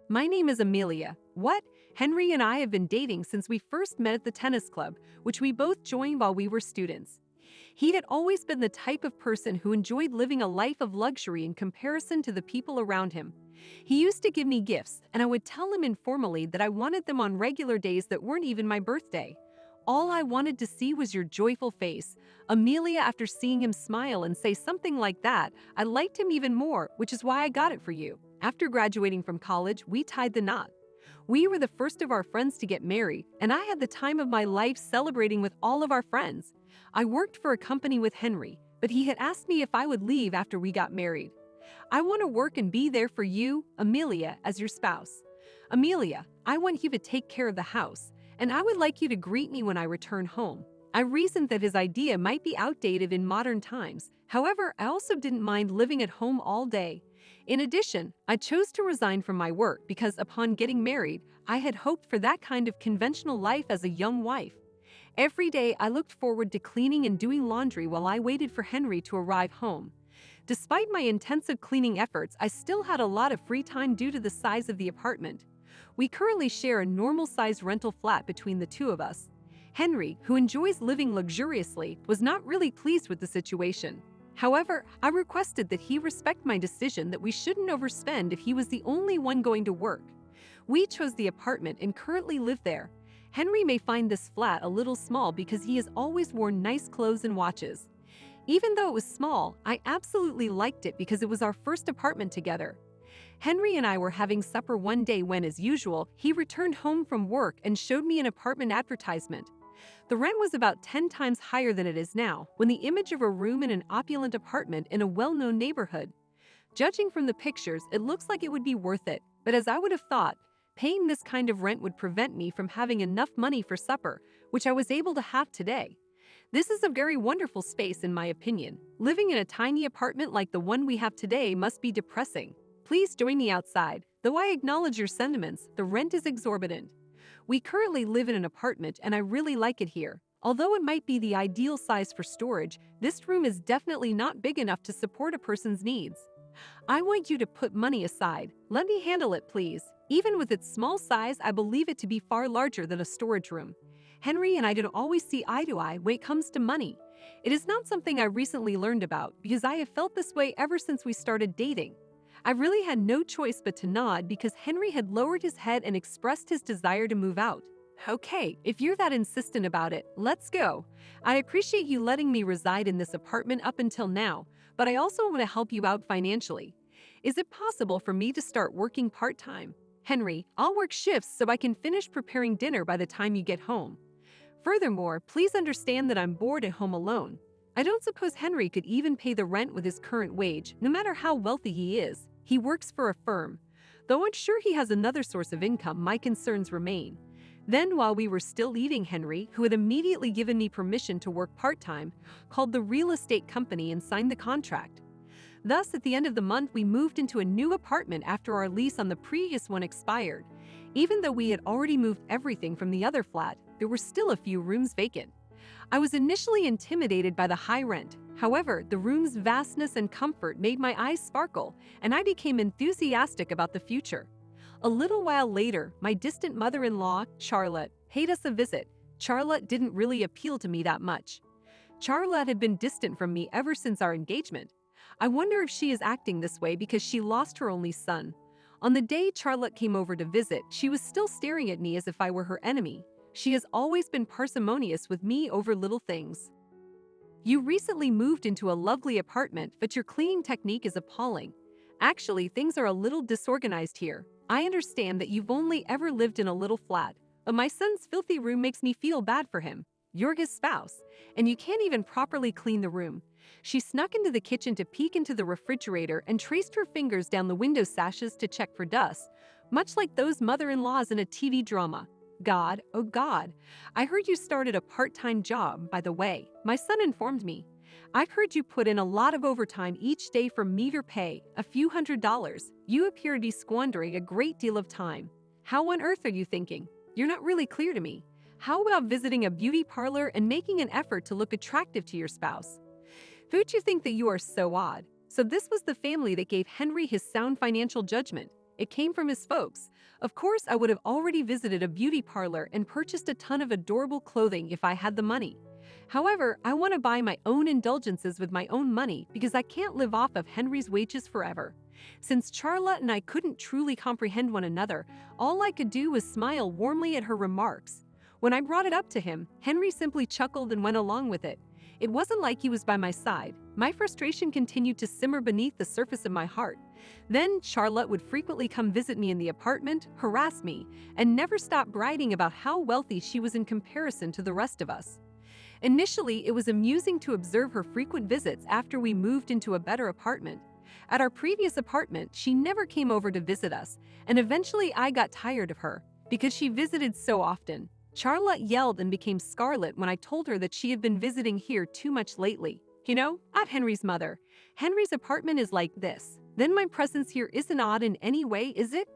My name is Amelia. What? Henry and I have been dating since we first met at the tennis club, which we both joined while we were students. He had always been the type of person who enjoyed living a life of luxury in comparison to the people around him. He used to give me gifts, and I would tell him informally that I wanted them on regular days that weren't even my birthday. All I wanted to see was your joyful face. Amelia, after seeing him smile and say something like that, I liked him even more, which is why I got it for you. After graduating from college, we tied the knot. We were the first of our friends to get married, and I had the time of my life celebrating with all of our friends. I worked for a company with Henry, but he had asked me if I would leave after we got married. I want to work and be there for you, Amelia, as your spouse. Amelia, I want you to take care of the house, and I would like you to greet me when I return home. I reasoned that his idea might be outdated in modern times. However, I also didn't mind living at home all day. In addition, I chose to resign from my work because upon getting married, I had hoped for that kind of conventional life as a young wife. Every day, I looked forward to cleaning and doing laundry while I waited for Henry to arrive home. Despite my intensive cleaning efforts, I still had a lot of free time due to the size of the apartment. We currently share a normal-sized rental flat between the two of us. Henry, who enjoys living luxuriously, was not really pleased with the situation. However, I requested that he respect my decision that we shouldn't overspend if he was the only one going to work. We chose the apartment and currently live there. Henry may find this flat a little small because he has always worn nice clothes and watches. Even though it was small, I absolutely liked it because it was our first apartment together. Henry and I were having supper one day when, as usual, he returned home from work and showed me an apartment advertisement. The rent was about 10 times higher than it is now, when the image of a room in an opulent apartment in a well-known neighborhood. Judging from the pictures, it looks like it would be worth it, but as I would have thought, paying this kind of rent would prevent me from having enough money for supper, which I was able to have today. This is a very wonderful space in my opinion. Living in a tiny apartment like the one we have today must be depressing. Please join me outside. Though I acknowledge your sentiments, the rent is exorbitant. We currently live in an apartment and I really like it here. Although it might be the ideal size for storage, this room is definitely not big enough to support a person's needs. I want you to put money aside. Let me handle it, please. Even with its small size, I believe it to be far larger than a storage room. Henry and I don't always see eye to eye when it comes to money. It is not something I recently learned about because I have felt this way ever since we started dating. I really had no choice but to nod because Henry had lowered his head and expressed his desire to move out. Okay, if you're that insistent about it, let's go. I appreciate you letting me reside in this apartment up until now, but I also want to help you out financially. Is it possible for me to start working part-time? Henry, I'll work shifts so I can finish preparing dinner by the time you get home. Furthermore, please understand that I'm bored at home alone. I don't suppose Henry could even pay the rent with his current wage, no matter how wealthy he is. He works for a firm. Though I'm sure he has another source of income, my concerns remain. Then, while we were still eating, Henry, who had immediately given me permission to work part-time, called the real estate company and signed the contract. Thus, at the end of the month, we moved into a new apartment after our lease on the previous one expired. Even though we had already moved everything from the other flat, there were still a few rooms vacant. I was initially intimidated by the high rent. However, the room's vastness and comfort made my eyes sparkle, and I became enthusiastic about the future. A little while later, my distant mother-in-law, Charlotte, paid us a visit. Charlotte didn't really appeal to me that much. Charlotte had been distant from me ever since our engagement. I wonder if she is acting this way because she lost her only son. On the day Charlotte came over to visit, she was still staring at me as if I were her enemy. She has always been parsimonious with me over little things. You recently moved into a lovely apartment, but your cleaning technique is appalling. Actually, things are a little disorganized here. I understand that you've only ever lived in a little flat, but my son's filthy room makes me feel bad for him. You're his spouse, and you can't even properly clean the room. She snuck into the kitchen to peek into the refrigerator and traced her fingers down the window sashes to check for dust, much like those mother-in-laws in a TV drama. God, oh God, I heard you started a part-time job, by the way. My son informed me. I've heard you put in a lot of overtime each day for meager pay, a few $100s. You appear to be squandering a great deal of time. How on earth are you thinking? You're not really clear to me. How about visiting a beauty parlor and making an effort to look attractive to your spouse? Don't you think that you are so odd? So this was the family that gave Henry his sound financial judgment. It came from his folks. Of course, I would have already visited a beauty parlor and purchased a ton of adorable clothing if I had the money. However, I want to buy my own indulgences with my own money because I can't live off of Henry's wages forever. Since Charlotte and I couldn't truly comprehend one another, all I could do was smile warmly at her remarks. When I brought it up to him, Henry simply chuckled and went along with it. It wasn't like he was by my side. My frustration continued to simmer beneath the surface of my heart. Then Charlotte would frequently come visit me in the apartment, harass me, and never stop bragging about how wealthy she was in comparison to the rest of us. Initially, it was amusing to observe her frequent visits after we moved into a better apartment. At our previous apartment, she never came over to visit us, and eventually I got tired of her because she visited so often. Charlotte yelled and became scarlet when I told her that she had been visiting here too much lately. You know, I'm Henry's mother. Henry's apartment is like this. Then my presence here isn't odd in any way, is it?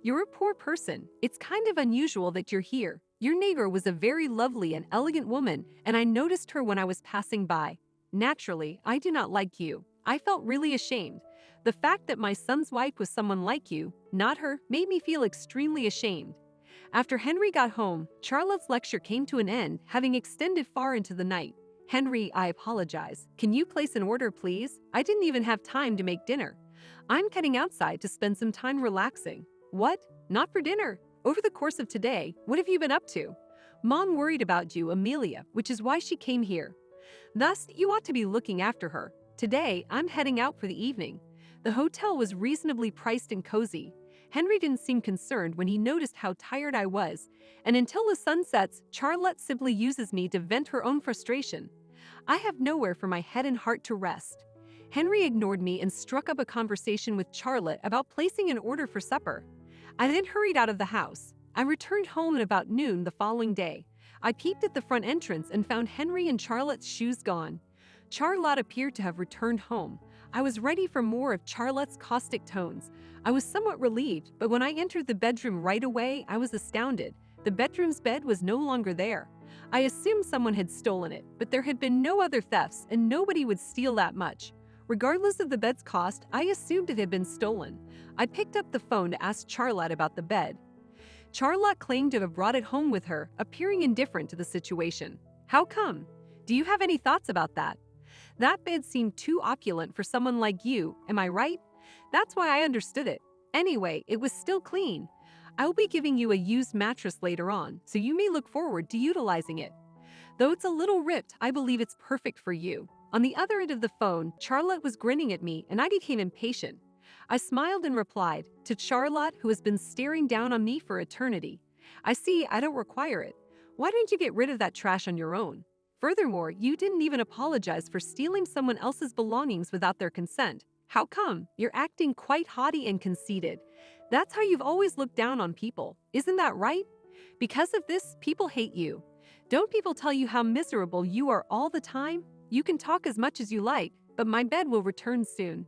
You're a poor person. It's kind of unusual that you're here. Your neighbor was a very lovely and elegant woman, and I noticed her when I was passing by. Naturally, I do not like you. I felt really ashamed. The fact that my son's wife was someone like you, not her, made me feel extremely ashamed. After Henry got home, Charlotte's lecture came to an end, having extended far into the night. Henry, I apologize. Can you place an order, please? I didn't even have time to make dinner. I'm heading outside to spend some time relaxing. What? Not for dinner. Over the course of today, what have you been up to? Mom worried about you, Amelia, which is why she came here. Thus, you ought to be looking after her. Today, I'm heading out for the evening. The hotel was reasonably priced and cozy. Henry didn't seem concerned when he noticed how tired I was, and until the sun sets, Charlotte simply uses me to vent her own frustration. I have nowhere for my head and heart to rest. Henry ignored me and struck up a conversation with Charlotte about placing an order for supper. I then hurried out of the house. I returned home at about noon the following day. I peeped at the front entrance and found Henry and Charlotte's shoes gone. Charlotte appeared to have returned home. I was ready for more of Charlotte's caustic tones. I was somewhat relieved, but when I entered the bedroom right away, I was astounded. The bedroom's bed was no longer there. I assumed someone had stolen it, but there had been no other thefts and nobody would steal that much. Regardless of the bed's cost, I assumed it had been stolen. I picked up the phone to ask Charlotte about the bed. Charlotte claimed to have brought it home with her, appearing indifferent to the situation. How come? Do you have any thoughts about that? That bed seemed too opulent for someone like you, am I right? That's why I understood it. Anyway, it was still clean. I'll be giving you a used mattress later on, so you may look forward to utilizing it. Though it's a little ripped, I believe it's perfect for you. On the other end of the phone, Charlotte was grinning at me and I became impatient. I smiled and replied, to Charlotte, who has been staring down on me for eternity. I see I don't require it. Why don't you get rid of that trash on your own? Furthermore, you didn't even apologize for stealing someone else's belongings without their consent. How come? You're acting quite haughty and conceited. That's how you've always looked down on people. Isn't that right? Because of this, people hate you. Don't people tell you how miserable you are all the time? You can talk as much as you like, but my bed will return soon.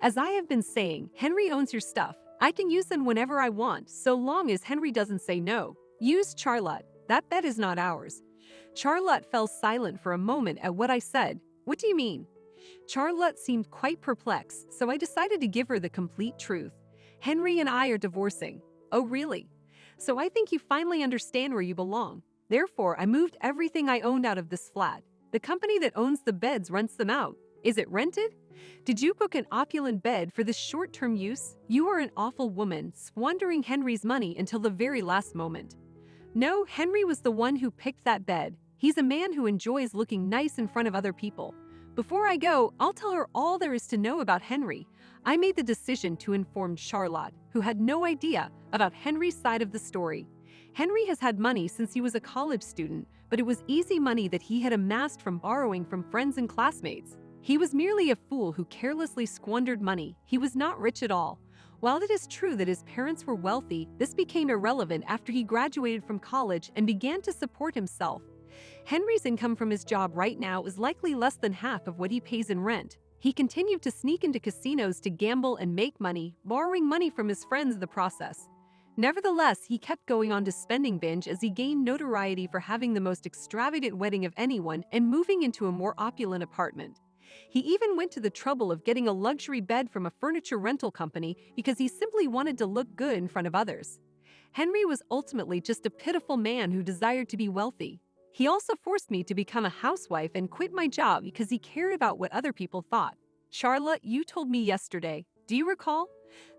As I have been saying, Henry owns your stuff. I can use them whenever I want, so long as Henry doesn't say no. Use Charlotte. That bed is not ours. Charlotte fell silent for a moment at what I said. What do you mean? Charlotte seemed quite perplexed, so I decided to give her the complete truth. Henry and I are divorcing. Oh, really? So I think you finally understand where you belong. Therefore, I moved everything I owned out of this flat. The company that owns the beds rents them out. Is it rented? Did you book an opulent bed for this short-term use? You are an awful woman, squandering Henry's money until the very last moment. No, Henry was the one who picked that bed. He's a man who enjoys looking nice in front of other people. Before I go, I'll tell her all there is to know about Henry. I made the decision to inform Charlotte, who had no idea about Henry's side of the story. Henry has had money since he was a college student, but it was easy money that he had amassed from borrowing from friends and classmates. He was merely a fool who carelessly squandered money. He was not rich at all. While it is true that his parents were wealthy, this became irrelevant after he graduated from college and began to support himself. Henry's income from his job right now is likely less than half of what he pays in rent. He continued to sneak into casinos to gamble and make money, borrowing money from his friends in the process. Nevertheless, he kept going on to spending binge as he gained notoriety for having the most extravagant wedding of anyone and moving into a more opulent apartment. He even went to the trouble of getting a luxury bed from a furniture rental company because he simply wanted to look good in front of others. Henry was ultimately just a pitiful man who desired to be wealthy. He also forced me to become a housewife and quit my job because he cared about what other people thought. Charlotte, you told me yesterday. Do you recall?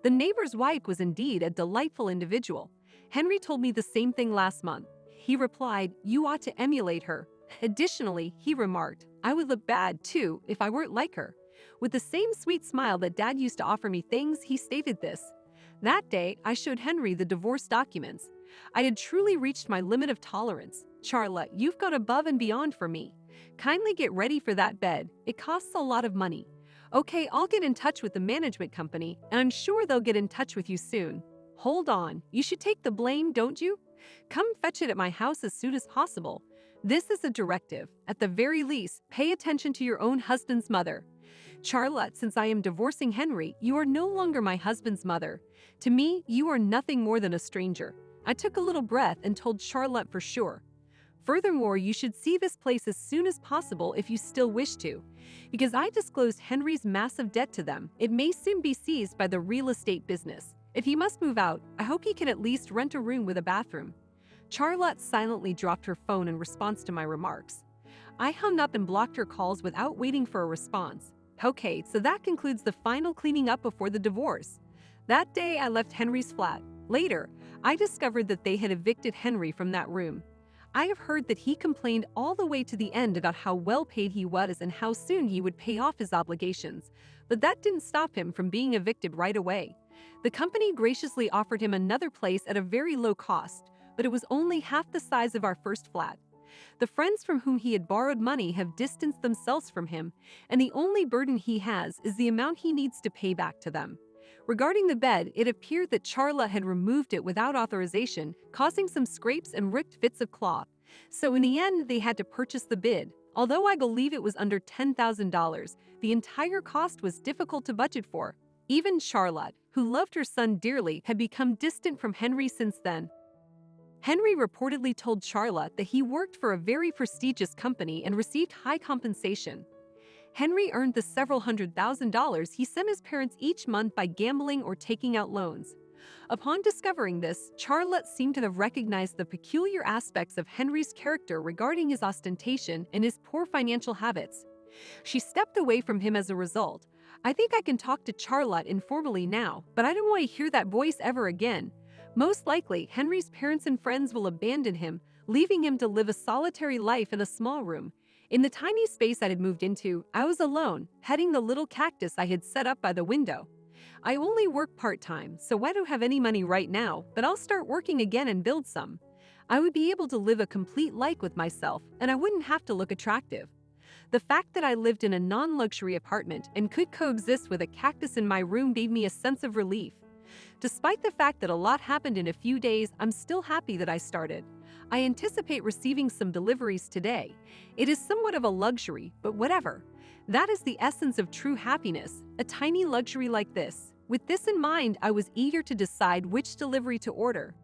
The neighbor's wife was indeed a delightful individual. Henry told me the same thing last month. He replied, you ought to emulate her. Additionally, he remarked, I would look bad too if I weren't like her. With the same sweet smile that Dad used to offer me things, he stated this. That day, I showed Henry the divorce documents. I had truly reached my limit of tolerance. Charlotte, you've gone above and beyond for me. Kindly get ready for that bed. It costs a lot of money. Okay, I'll get in touch with the management company, and I'm sure they'll get in touch with you soon. Hold on, you should take the blame, don't you? Come fetch it at my house as soon as possible. This is a directive. At the very least, pay attention to your own husband's mother. Charlotte, since I am divorcing Henry, you are no longer my husband's mother. To me, you are nothing more than a stranger. I took a little breath and told Charlotte for sure. Furthermore, you should see this place as soon as possible if you still wish to. Because I disclosed Henry's massive debt to them, it may soon be seized by the real estate business. If he must move out, I hope he can at least rent a room with a bathroom. Charlotte silently dropped her phone in response to my remarks. I hung up and blocked her calls without waiting for a response. Okay, so that concludes the final cleaning up before the divorce. That day, I left Henry's flat. Later, I discovered that they had evicted Henry from that room. I have heard that he complained all the way to the end about how well paid he was and how soon he would pay off his obligations, but that didn't stop him from being evicted right away. The company graciously offered him another place at a very low cost, but it was only half the size of our first flat. The friends from whom he had borrowed money have distanced themselves from him, and the only burden he has is the amount he needs to pay back to them. Regarding the bed, it appeared that Charlotte had removed it without authorization, causing some scrapes and ripped bits of cloth. So in the end, they had to purchase the bed. Although I believe it was under $10,000, the entire cost was difficult to budget for. Even Charlotte, who loved her son dearly, had become distant from Henry since then. Henry reportedly told Charlotte that he worked for a very prestigious company and received high compensation. Henry earned the several $100,000 he sent his parents each month by gambling or taking out loans. Upon discovering this, Charlotte seemed to have recognized the peculiar aspects of Henry's character regarding his ostentation and his poor financial habits. She stepped away from him as a result. I think I can talk to Charlotte informally now, but I don't want to hear that voice ever again. Most likely, Henry's parents and friends will abandon him, leaving him to live a solitary life in a small room. In the tiny space I had moved into, I was alone, petting the little cactus I had set up by the window. I only work part-time, so I don't have any money right now, but I'll start working again and build some. I would be able to live a complete life with myself, and I wouldn't have to look attractive. The fact that I lived in a non-luxury apartment and could coexist with a cactus in my room gave me a sense of relief. Despite the fact that a lot happened in a few days, I'm still happy that I started. I anticipate receiving some deliveries today. It is somewhat of a luxury, but whatever. That is the essence of true happiness, a tiny luxury like this. With this in mind, I was eager to decide which delivery to order.